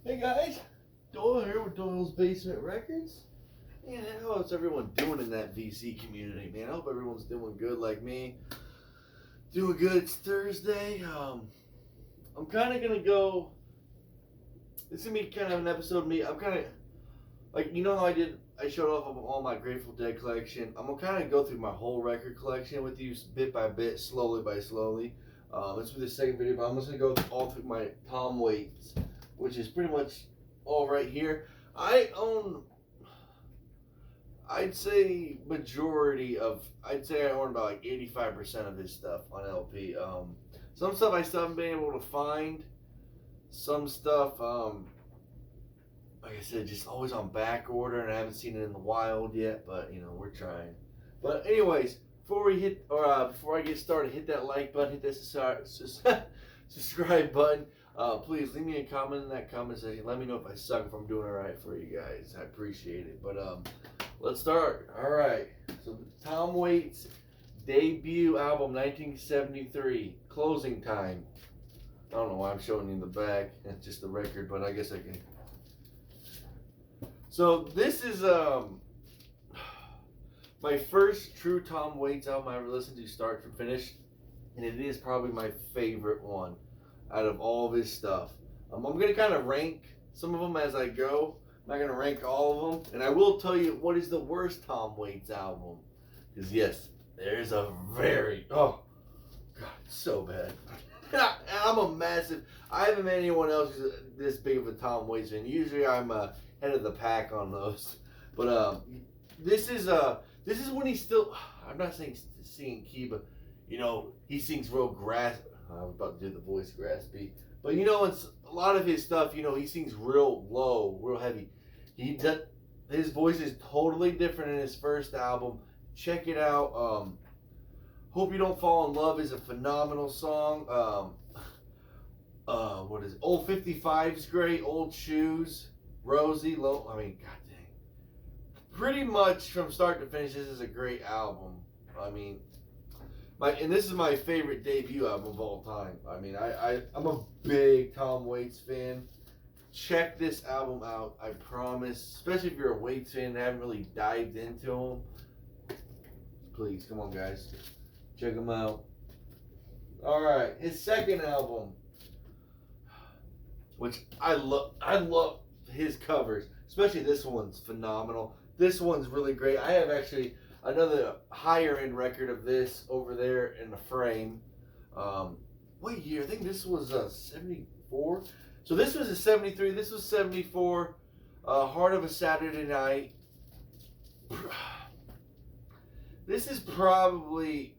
Hey guys, Doyle here with Doyle's Basement Records. And how's everyone doing in that VC community, man? I hope everyone's doing good like me. Doing good. It's Thursday. I'm kind of gonna go. It's gonna be kind of an episode of me. I'm kind of like how I showed off of all my Grateful Dead collection. I'm gonna kind of go through my whole record collection with you, bit by bit, slowly by slowly. This will be the second video, but I'm just gonna go all through my Tom Waits, which is pretty much all right here. I own, I'd say I own about like 85% of his stuff on LP. Some stuff I still haven't been able to find. Some stuff, like I said, just always on back order, and I haven't seen it in the wild yet. But we're trying. But anyways, before I get started, hit that like button, hit that subscribe button. Please leave me a comment in that comment section. Let me know if I suck, if I'm doing all right for you guys. I appreciate it. But let's start. All right. So Tom Waits' debut album, 1973, Closing Time. I don't know why I'm showing you in the back. It's just the record, but I guess I can. So this is my first true Tom Waits album I ever listened to start to finish, and it is probably my favorite one out of all of his stuff. I'm going to kind of rank some of them as I go. I'm not going to rank all of them, and I will tell you what is the worst Tom Waits album. Because yes, there's a oh God, it's so bad. I haven't met anyone else who's this big of a Tom Waits fan. Usually I'm head of the pack on those. But this is when he's still, I'm not saying singing key, but he sings real I was about to do the voice graspy. But it's a lot of his stuff, he sings real low, real heavy. His voice is totally different in his first album. Check it out. Hope You Don't Fall in Love is a phenomenal song. What is it? Old 55's great. Old Shoes, Rosie, God dang. Pretty much from start to finish, this is a great album. And this is my favorite debut album of all time. I'm a big Tom Waits fan. Check this album out, I promise. Especially if you're a Waits fan and haven't really dived into him. Please, come on, guys. Check him out. Alright, his second album, which I love his covers. Especially this one's phenomenal. This one's really great. I have actually another higher end record of this over there in the frame. What year? I think this was 74. So this was a 73. This was 74. Heart of a Saturday Night. This is probably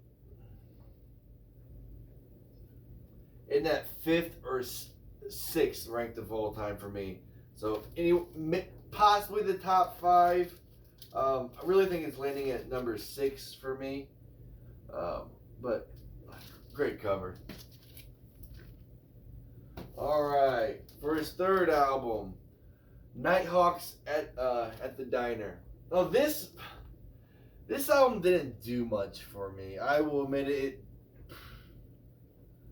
in that 5th or 6th ranked of all time for me. So possibly the top 5. I really think it's landing at number 6 for me. But great cover. Alright, for his third album, Nighthawks at the Diner. Now this album didn't do much for me. I will admit it.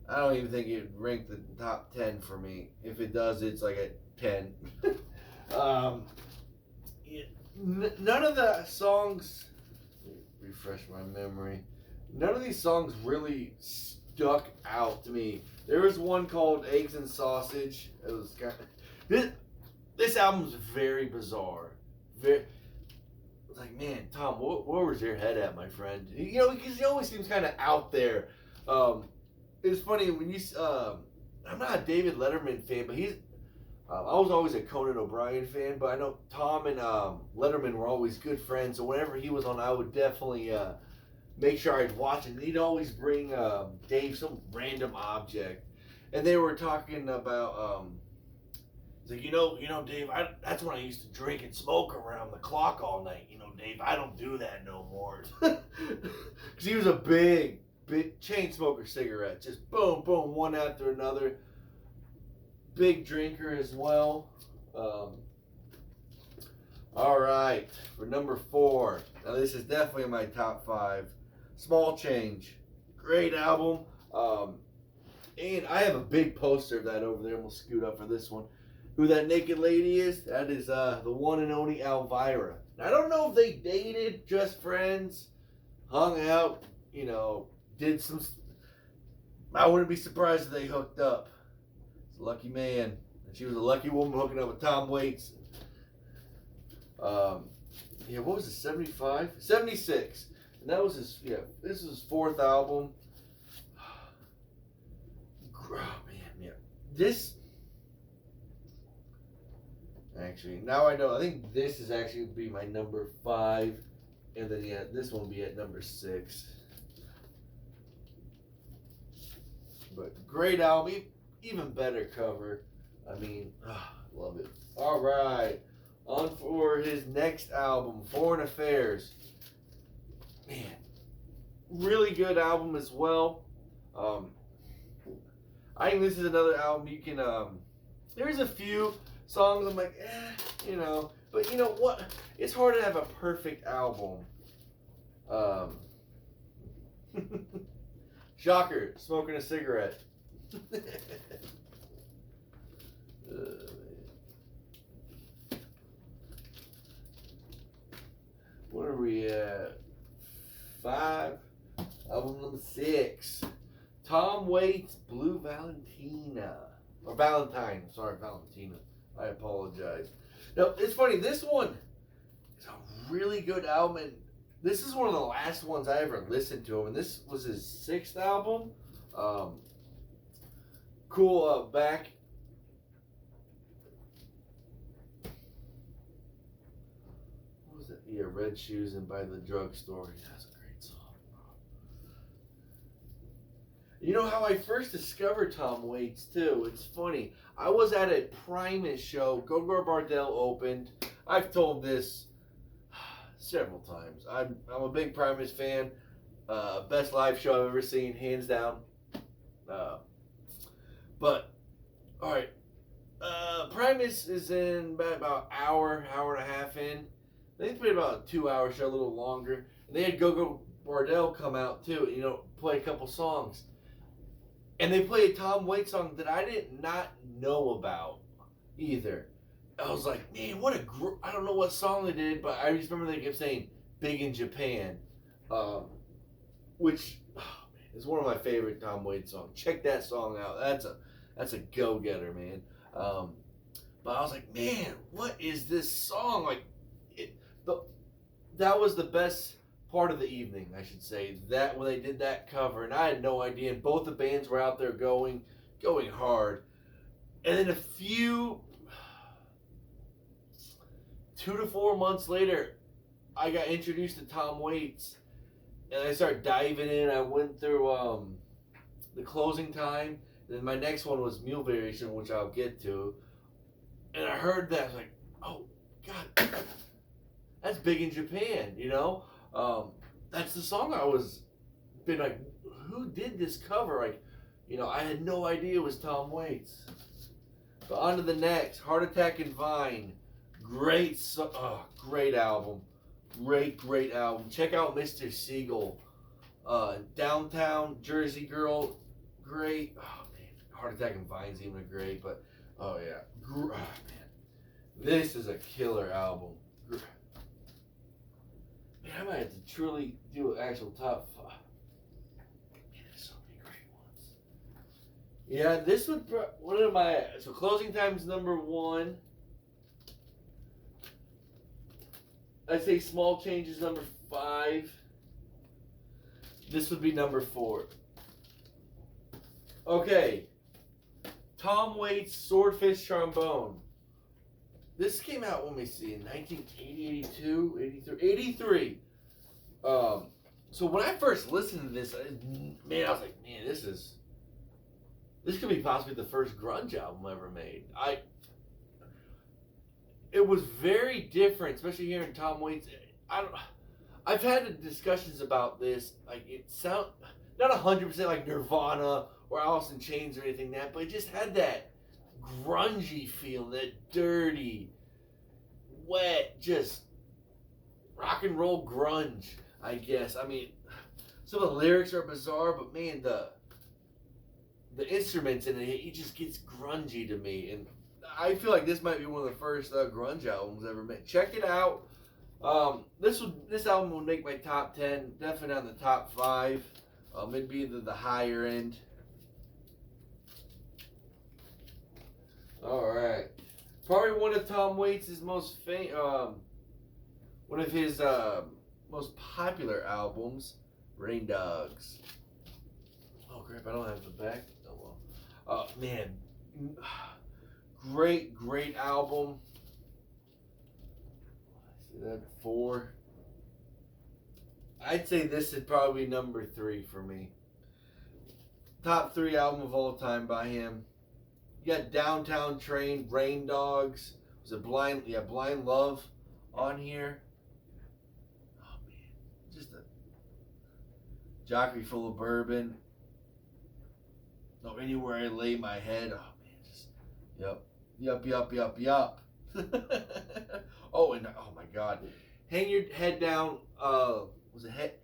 I don't even think it ranked the top 10 for me. If it does, it's like a 10. None of the songs, refresh my memory, none of these songs really stuck out to me. There was one called Eggs and Sausage. It was kind of, this album's very bizarre. Like, man, Tom, where was your head at, my friend? Because he always seems kind of out there. It's funny when I'm not a David Letterman fan, but I was always a Conan O'Brien fan, but I know Tom and Letterman were always good friends, so whenever he was on, I would definitely make sure I'd watch it. And he'd always bring Dave some random object. And they were talking about, he's like, Dave, that's when I used to drink and smoke around the clock all night. Dave, I don't do that no more. Because he was a big chain smoker cigarette. Just boom, boom, one after another. Big drinker as well. All right, for number 4. Now this is definitely in my top 5. Small Change, great album. And I have a big poster of that over there. We'll scoot up for this one. who that naked lady is? That is the one and only Elvira. Now, I don't know if they dated, just friends, hung out, did some. I wouldn't be surprised if they hooked up. It's a lucky man. And she was a lucky woman hooking up with Tom Waits. What was it, 75? 76. And that was this is his fourth album. Oh, man. This, actually, now I know, I think this is actually be my number 5. And then, this one will be at number 6. But great album, even better cover. I mean, love it. All right, on for his next album, Foreign Affairs. Man, really good album as well. I think this is another album you can. There's a few songs I'm like, but you know what? It's hard to have a perfect album. Shocker, smoking a cigarette. What are we at? 5. Album number 6. Tom Waits' Blue Valentina. Or Valentine. Sorry, Valentina. I apologize. Now, it's funny. This one is a really good album. And this is one of the last ones I ever listened to him. And this was his 6th album. Cool back. What was it? Yeah, Red Shoes and By the Drugstore. Yeah, that's a great song. You know how I first discovered Tom Waits, too? It's funny. I was at a Primus show. Go-Go Bardell opened. I've told this several times. I'm a big Primus fan. Best live show I've ever seen, hands down. But, all right. Primus is in about hour and a half in. They played about a 2-hour show, a little longer. And they had Go-Go Bardell come out, too, play a couple songs. And they played a Tom Waits song that I did not know about either. I was like, man, I don't know what song they did, but I just remember they kept saying Big in Japan. Which is one of my favorite Tom Waits songs. Check that song out. That's a go-getter, man. But I was like, man, what is this song? Like, that was the best part of the evening, I should say. That when they did that cover, and I had no idea. And both the bands were out there going hard. And then a few 2 to 4 months later, I got introduced to Tom Waits, and I started diving in. I went through the Closing Time. And then my next one was Mule Variation, which I'll get to. And I heard that. I was like, oh, God, that's Big in Japan, That's the song been like, who did this cover? Like, I had no idea it was Tom Waits. But on to the next, Heart Attack and Vine. Great album. Great album. Check out Mr. Siegel. Downtown Jersey Girl. Great. Oh, man. Heart Attack and Vine's even great, but, oh, yeah. Man. This is a killer album. Man, I might have to truly do an actual top 5. Man, there's so many great ones. Yeah, this would, one of my, so Closing Time's number 1. I'd say Small Changes number 5. This would be number 4. Okay. Tom Waits' Swordfish Trombone. This came out, let me see, in 1980, 82, 83. 83. So when I first listened to this, I was like, man, this could be possibly the first grunge album ever made. It was very different, especially hearing Tom Waits. I've had discussions about this. Like, it sound not 100% like Nirvana or Alice in Chains or anything like that, but it just had that grungy feel, that dirty, wet, just rock and roll grunge, I guess. I mean, some of the lyrics are bizarre, but man, the instruments in it just gets grungy to me, and I feel like this might be one of the first grunge albums ever made. Check it out. This album would make my top 10, definitely on the top 5. It'd be the higher end. All right, probably one of Tom Waits' one of his most popular albums, Rain Dogs. Oh crap! I don't have the back. Oh well. Man, great album. See that 4. I'd say this is probably number 3 for me. Top 3 album of all time by him. You got Downtown Train, Rain Dogs. Was it Blind Love on here? Oh man, just a jockey full of bourbon. No, anywhere I lay my head. Oh man, just yup. Oh, and oh my God, hang your head down. Was it head?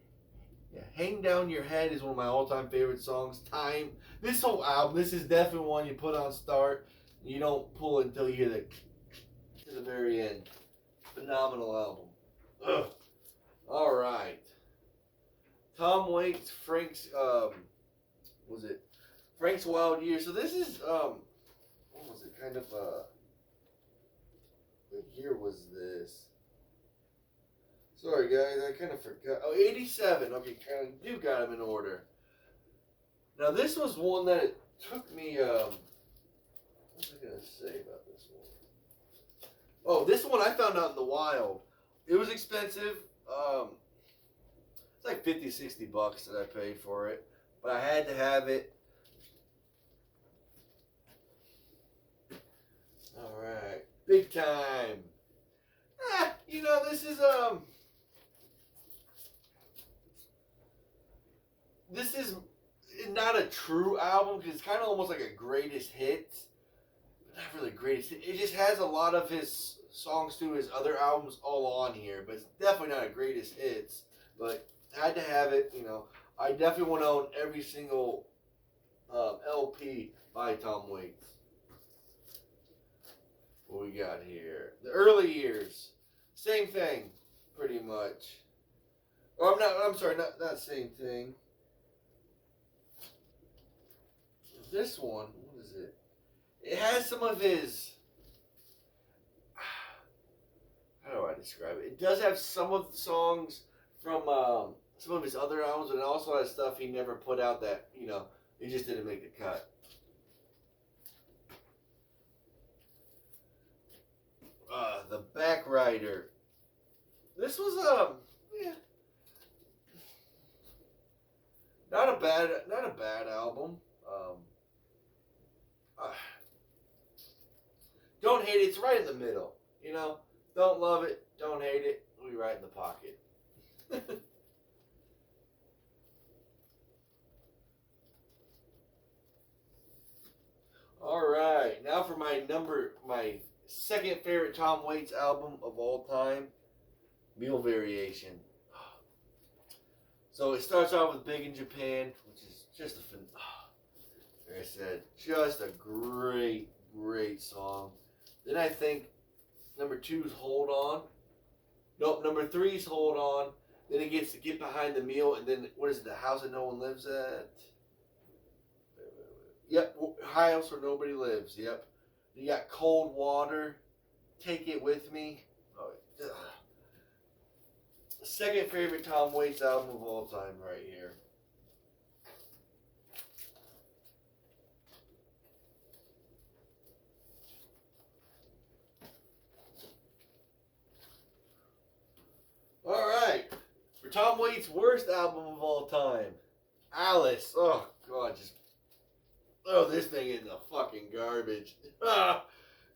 Yeah, Hang Down Your Head is one of my all-time favorite songs. Time. This whole album, this is definitely one you put on start. You don't pull it until you hear to the very end. Phenomenal album. Ugh. All right. Tom Waits, Frank's Wild Years. So this is what was it? Kind of what year was this? Sorry, guys, I kind of forgot. Oh, 87. Okay, kind of do got them in order. Now, this was one that it took me, what was I going to say about this one? Oh, this one I found out in the wild. It was expensive. It's like 50, 60 bucks that I paid for it. But I had to have it. All right. Big time. This is, this is not a true album because it's kind of almost like a greatest hits. Not really greatest hits. It just has a lot of his songs to his other albums all on here, but it's definitely not a greatest hits. But I had to have it. I definitely want to own every single LP by Tom Waits. What we got here? The early years, same thing, pretty much. Oh, I'm sorry, not same thing. This one, what is it? It has some of his. How do I describe it? It does have some of the songs from some of his other albums, but it also has stuff he never put out that it just didn't make the cut. The Back Rider. This was not a bad album. Don't hate it. It's right in the middle. Don't love it. Don't hate it. It'll be right in the pocket. All right. Now for my second favorite Tom Waits album of all time, Mule Variation. So it starts off with Big in Japan, which is just like I said, just a great song. Then I think number 2 is Hold On. Nope, number 3 is Hold On. Then it gets to Get Behind the Mule, and then what is it? The House That No One Lives At. Yep, House Where Nobody Lives. Yep. You got Cold Water, Take It With Me. Oh, second favorite Tom Waits album of all time right here. All right. For Tom Waits' worst album of all time, Alice. Oh, God, just throw this thing in the fucking garbage.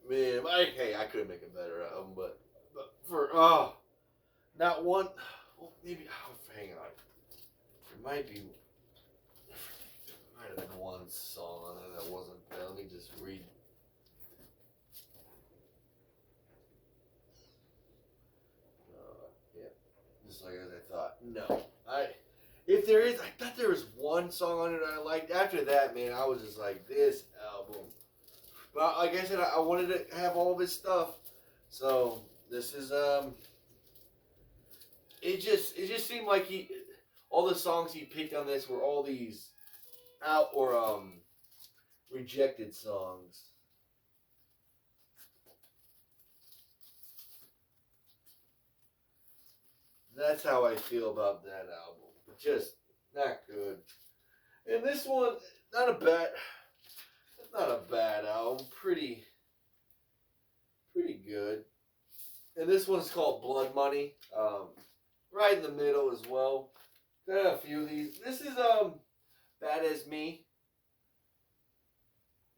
Man, I could make a better album, but for not one. Well, maybe. Hang on. There might have been one song on there that wasn't bad. Let me just read. Yeah, just like as I thought. No, if there is, I thought there was one song on it I liked. After that, man, I was just like, this album. But like I said, I wanted to have all of his stuff. So this is it just seemed like all the songs he picked on this were all these out or rejected songs. That's how I feel about that album. Just not good. And this one, not a bad album. Pretty good. And this one's called Blood Money. Right in the middle as well. Got a few of these. This is Bad As Me.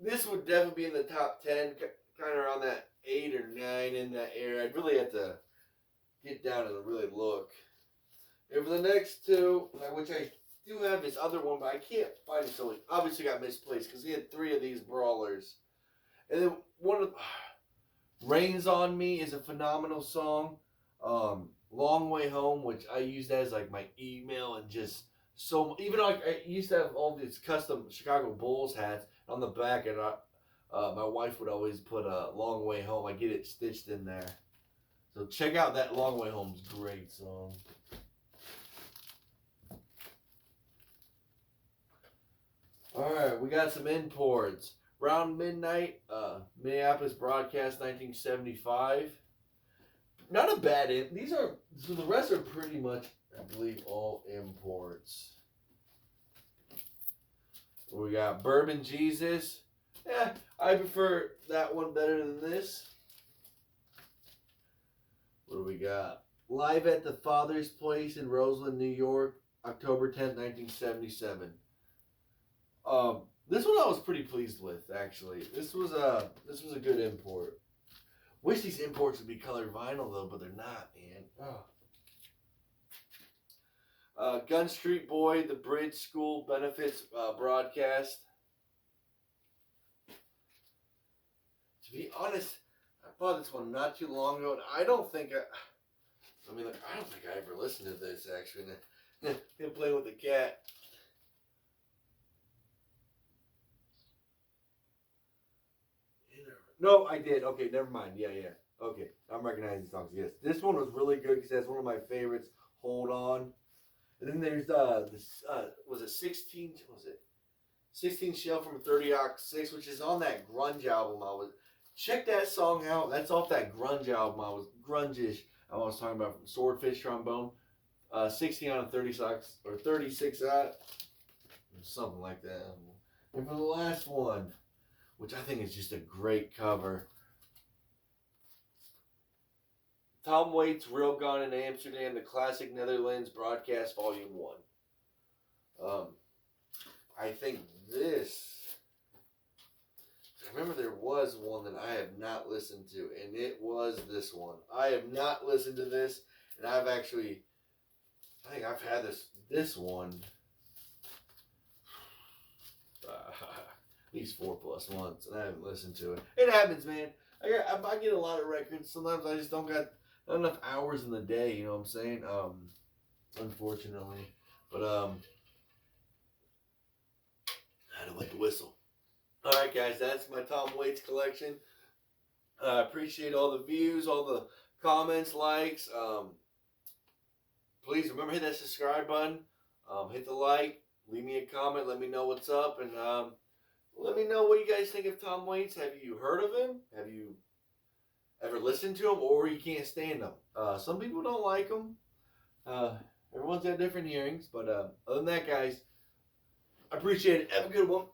This would definitely be in the top 10, kind of around that 8 or 9 in that area. I'd really have to get down and really look. And for the next two, which I do have this other one, but I can't find it, so it obviously got misplaced because he had 3 of these brawlers. And then one of Rains on Me is a phenomenal song. Long Way Home, which I used as like my email and just so even like I used to have all these custom Chicago Bulls hats on the back, and my wife would always put a Long Way Home. I get it stitched in there. So check out that Long Way Home's great song. All right, we got some imports. Round Midnight, Minneapolis broadcast, 1975. Not a bad these are, so the rest are pretty much, I believe, all imports. We got Bourbon Jesus. Yeah, I prefer that one better than this. What do we got? Live at the Father's Place in Roseland, New York, October 10th, 1977. This one I was pretty pleased with, actually. This was a good import. Wish these imports would be colored vinyl though, but they're not, man. Oh. Gun Street Boy, the Bridge School Benefits broadcast. To be honest, I bought this one not too long ago, and I don't think I ever listened to this actually. Him playing with the cat. No, I did. Okay, never mind. Yeah. Okay, I'm recognizing songs. Yes, this one was really good because that's one of my favorites. Hold On. And then there's this was it 16? Was it 16 Shell from 30 Ox 6, which is on that grunge album. Check that song out. That's off that grunge album. Grunge-ish. I was talking about from Swordfish, Trombone. 16 on 36 or 36 out, something like that. And for the last one, which I think is just a great cover. Tom Waits' Real Gone in Amsterdam, the classic Netherlands broadcast, Volume 1. I think this, I remember there was one that I have not listened to, and it was this one. I have not listened to this, and I think I've had this one at least 4+ months, and I haven't listened to it. It happens, man. I get a lot of records. Sometimes I just don't got enough hours in the day. You know what I'm saying? Unfortunately, but I don't like to whistle. All right, guys, that's my Tom Waits collection. I appreciate all the views, all the comments, likes. Please remember, hit that subscribe button. Hit the like. Leave me a comment. Let me know what's up, and let me know what you guys think of Tom Waits. Have you heard of him? Have you ever listened to him, or you can't stand him? Some people don't like him. Everyone's got different hearings, but other than that, guys, I appreciate it. Have a good one.